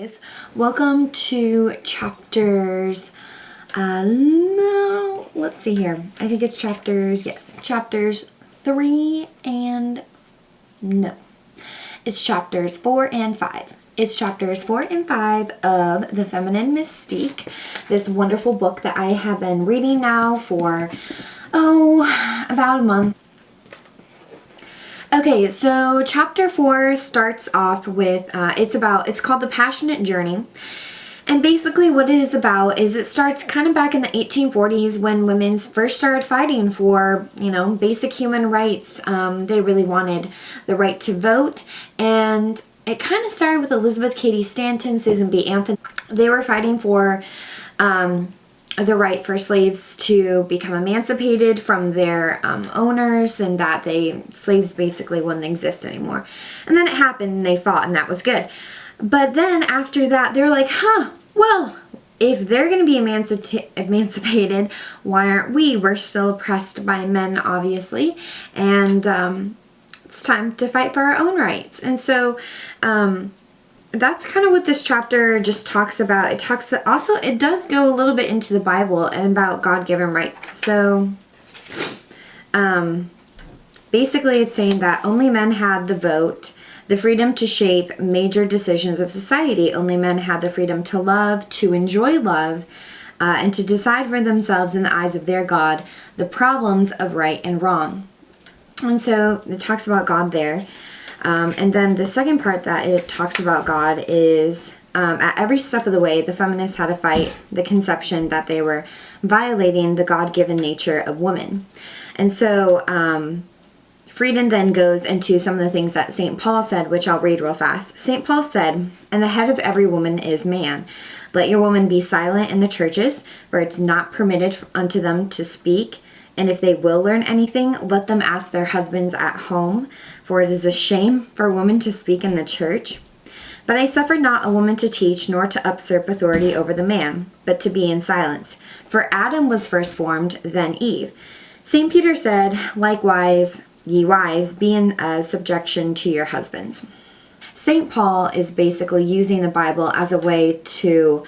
guys, welcome to chapters, no, let's see here, I think it's chapters 3 and, no, it's chapters 4 and 5. It's chapters 4 and 5 of The Feminine Mystique, this wonderful book that I have been reading now for, about a month. Okay, so chapter 4 starts off with, it's called The Passionate Journey. And basically what it is about is it starts kind of back in the 1840s when women first started fighting for, basic human rights. They really wanted the right to vote. And it kind of started with Elizabeth Cady Stanton, Susan B. Anthony. They were fighting for the right for slaves to become emancipated from their owners, and that slaves basically wouldn't exist anymore. And then it happened and they fought, and that was good. But then after that, they're like, well, if they're going to be emancipated, why aren't we? We're still oppressed by men, obviously, and it's time to fight for our own rights. And so that's kind of what this chapter just talks about. It does go a little bit into the Bible and about God-given rights. So basically it's saying that only men had the vote, the freedom to shape major decisions of society. Only men had the freedom to love, to enjoy love, and to decide for themselves in the eyes of their God the problems of right and wrong. And so it talks about God there. And then the second part that it talks about God is at every step of the way, the feminists had to fight the conception that they were violating the God-given nature of woman. And so Frieden then goes into some of the things that St. Paul said, which I'll read real fast. St. Paul said, "And the head of every woman is man. Let your women be silent in the churches, for it's not permitted unto them to speak. And if they will learn anything, let them ask their husbands at home, for it is a shame for a woman to speak in the church. But I suffer not a woman to teach, nor to usurp authority over the man, but to be in silence. For Adam was first formed, then Eve. St. Peter said, likewise, ye wives, be in subjection to your husbands." St. Paul is basically using the Bible as a way to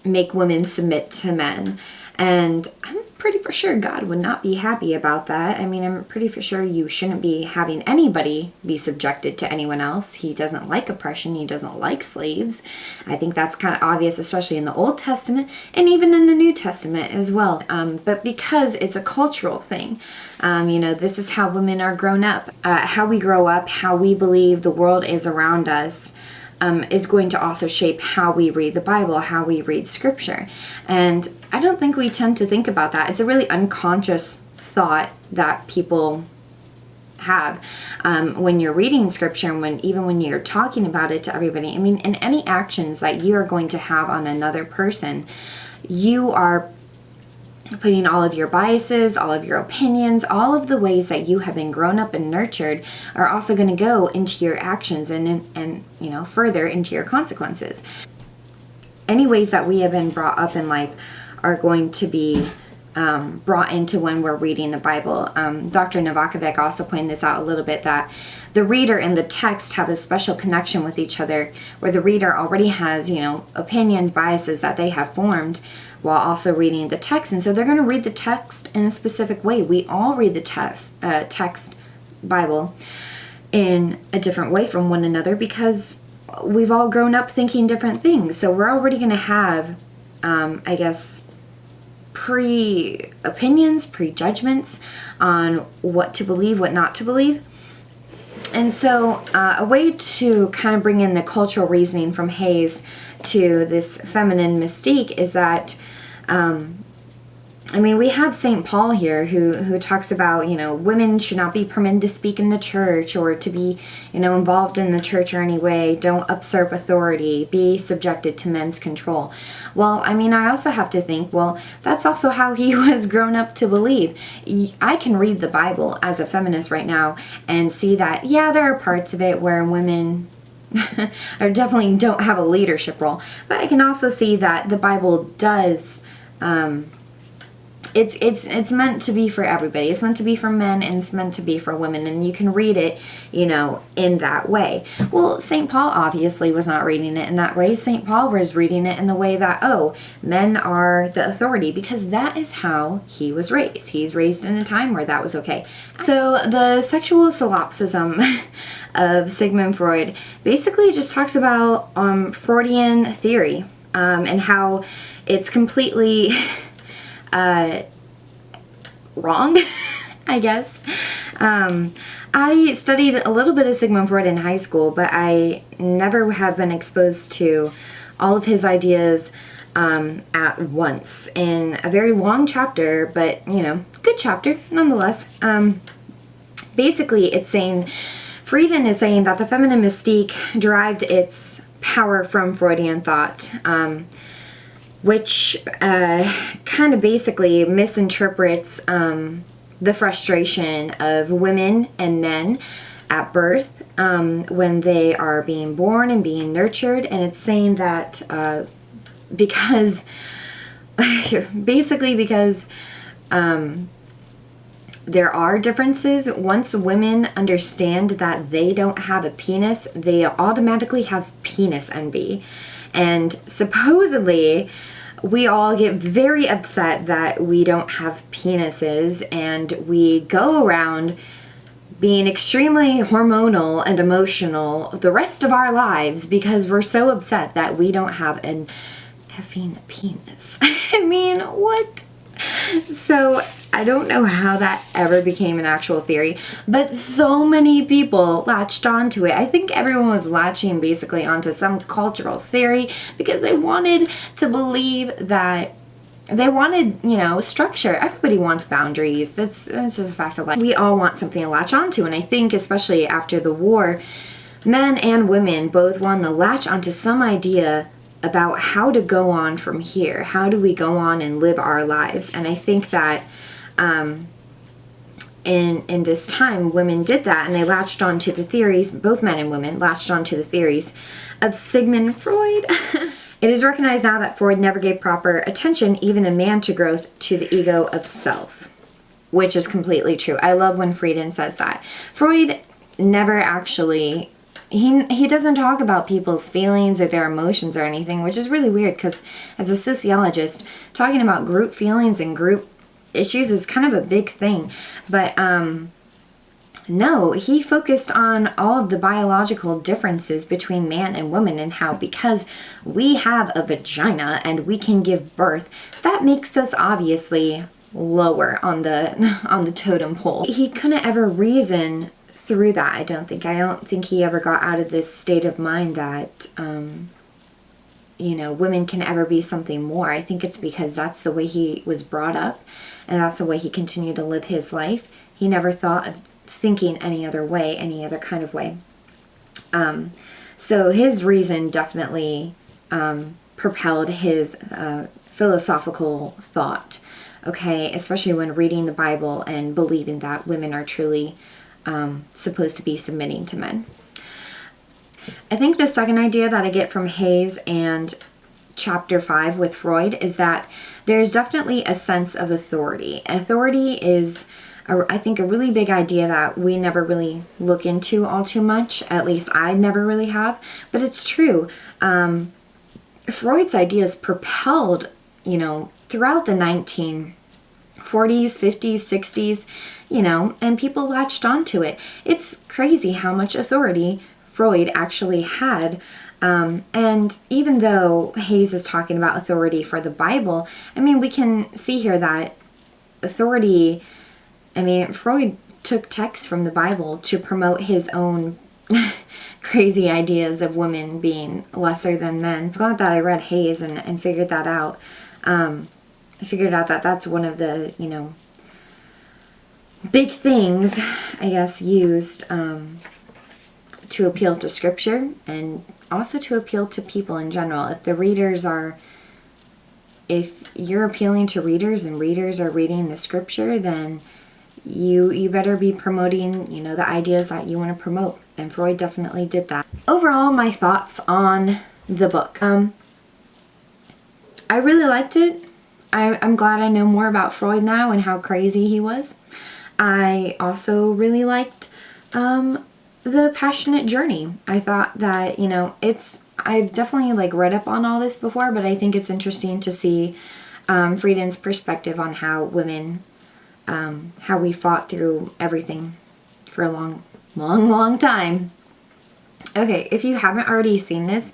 make women submit to men. And I'm pretty for sure God would not be happy about that. I mean, I'm pretty for sure you shouldn't be having anybody be subjected to anyone else. He doesn't like oppression. He doesn't like slaves. I think that's kind of obvious, especially in the Old Testament and even in the New Testament as well. But because it's a cultural thing, this is how women are grown up. How we grow up, how we believe the world is around us, is going to also shape how we read the Bible, how we read Scripture. And I don't think we tend to think about that. It's a really unconscious thought that people have when you're reading Scripture, and even when you're talking about it to everybody. I mean, in any actions that you are going to have on another person, you are putting all of your biases, all of your opinions, all of the ways that you have been grown up and nurtured are also going to go into your actions and further into your consequences. Any ways that we have been brought up in life are going to be brought into when we're reading the Bible. Dr. Novakovic also pointed this out a little bit, that the reader and the text have a special connection with each other, where the reader already has, opinions, biases that they have formed while also reading the text. And so they're going to read the text in a specific way. We all read the text Bible in a different way from one another because we've all grown up thinking different things. So we're already going to have, pre-opinions, prejudgments on what to believe, what not to believe. And so a way to kind of bring in the cultural reasoning from Hayes to this feminine mystique is that we have St. Paul here who talks about, women should not be permitted to speak in the church or to be, involved in the church or any way. Don't usurp authority. Be subjected to men's control. Well, I also have to think, that's also how he was grown up to believe. I can read the Bible as a feminist right now and see that, there are parts of it where women or definitely don't have a leadership role. But I can also see that the Bible does it's meant to be for everybody. It's meant to be for men, and it's meant to be for women, and you can read it, you know, in that way. Well, St. Paul obviously was not reading it in that way. St. Paul was reading it in the way that, oh, men are the authority, because that is how he was raised. He's raised in a time where that was okay. So the sexual solipsism of Sigmund Freud basically just talks about Freudian theory, and how it's completely wrong, I guess. I studied a little bit of Sigmund Freud in high school, but I never have been exposed to all of his ideas at once in a very long chapter, but, you know, good chapter nonetheless. Basically, it's saying, Frieden is saying that the feminine mystique derived its power from Freudian thought, which kind of basically misinterprets the frustration of women and men at birth when they are being born and being nurtured. And it's saying that because there are differences. Once women understand that they don't have a penis, they automatically have penis envy. And supposedly, we all get very upset that we don't have penises, and we go around being extremely hormonal and emotional the rest of our lives because we're so upset that we don't have an effing penis. I mean, what? So I don't know how that ever became an actual theory, but so many people latched onto it. I think everyone was latching basically onto some cultural theory because they wanted to believe that they wanted, you know, structure. Everybody wants boundaries. That's just a fact of life. We all want something to latch onto, and I think especially after the war, men and women both want to latch onto some idea about how to go on from here. How do we go on and live our lives? And I think that in this time, women did that, and they latched onto the theories, both men and women latched onto the theories of Sigmund Freud. It is recognized now that Freud never gave proper attention, even in man, to growth to the ego of self, which is completely true. I love when Frieden says that. Freud never actually, he doesn't talk about people's feelings or their emotions or anything, which is really weird because as a sociologist, talking about group feelings and group issues is kind of a big thing. But no, he focused on all of the biological differences between man and woman, and how because we have a vagina and we can give birth, that makes us obviously lower on the totem pole. He couldn't ever reason through that. I don't think he ever got out of this state of mind that you know, women can ever be something more. I think it's because that's the way he was brought up, and that's the way he continued to live his life. He never thought of thinking any other way, any other kind of way. So his reason definitely propelled his philosophical thought, okay, especially when reading the Bible and believing that women are truly supposed to be submitting to men. I think the second idea that I get from Hayes and chapter 5 with Freud is that there's definitely a sense of authority. Authority is, I think, a really big idea that we never really look into all too much. At least I never really have. But it's true. Freud's ideas propelled, you know, throughout the 1940s, 50s, 60s, you know, and people latched onto it. It's crazy how much authority Freud actually had. And even though Hayes is talking about authority for the Bible, I mean, we can see here that authority, I mean, Freud took texts from the Bible to promote his own crazy ideas of women being lesser than men. I'm glad that I read Hayes and figured that out. I figured out that that's one of the, you know, big things, I guess, used to appeal to scripture and also to appeal to people in general. If you're appealing to readers and readers are reading the scripture, then you better be promoting, you know, the ideas that you want to promote. And Freud definitely did that. Overall, my thoughts on the book. I really liked it. I'm glad I know more about Freud now and how crazy he was. I also really liked the passionate journey. I thought that, you know, I've definitely like read up on all this before, but I think it's interesting to see Frieden's perspective on how women, how we fought through everything for a long time. Okay, if you haven't already seen this,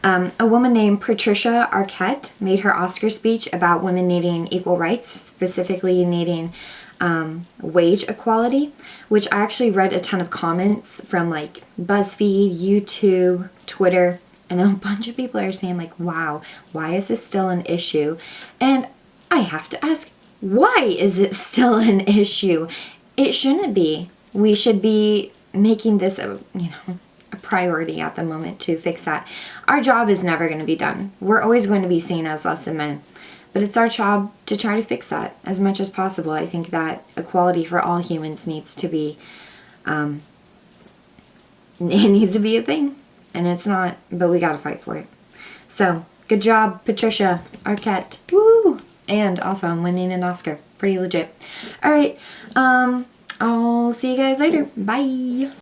a woman named Patricia Arquette made her Oscar speech about women needing equal rights, specifically needing wage equality, which I actually read a ton of comments from like BuzzFeed, YouTube, Twitter, and a bunch of people are saying like, wow, why is this still an issue? And I have to ask, why is it still an issue? It shouldn't be. We should be making this a priority at the moment to fix that. Our job is never going to be done. We're always going to be seen as less than men. But it's our job to try to fix that as much as possible. I think that equality for all humans needs to be, it needs to be a thing. And it's not, but we gotta fight for it. So, good job, Patricia Arquette. Woo! And also, I'm winning an Oscar. Pretty legit. Alright, I'll see you guys later. Bye!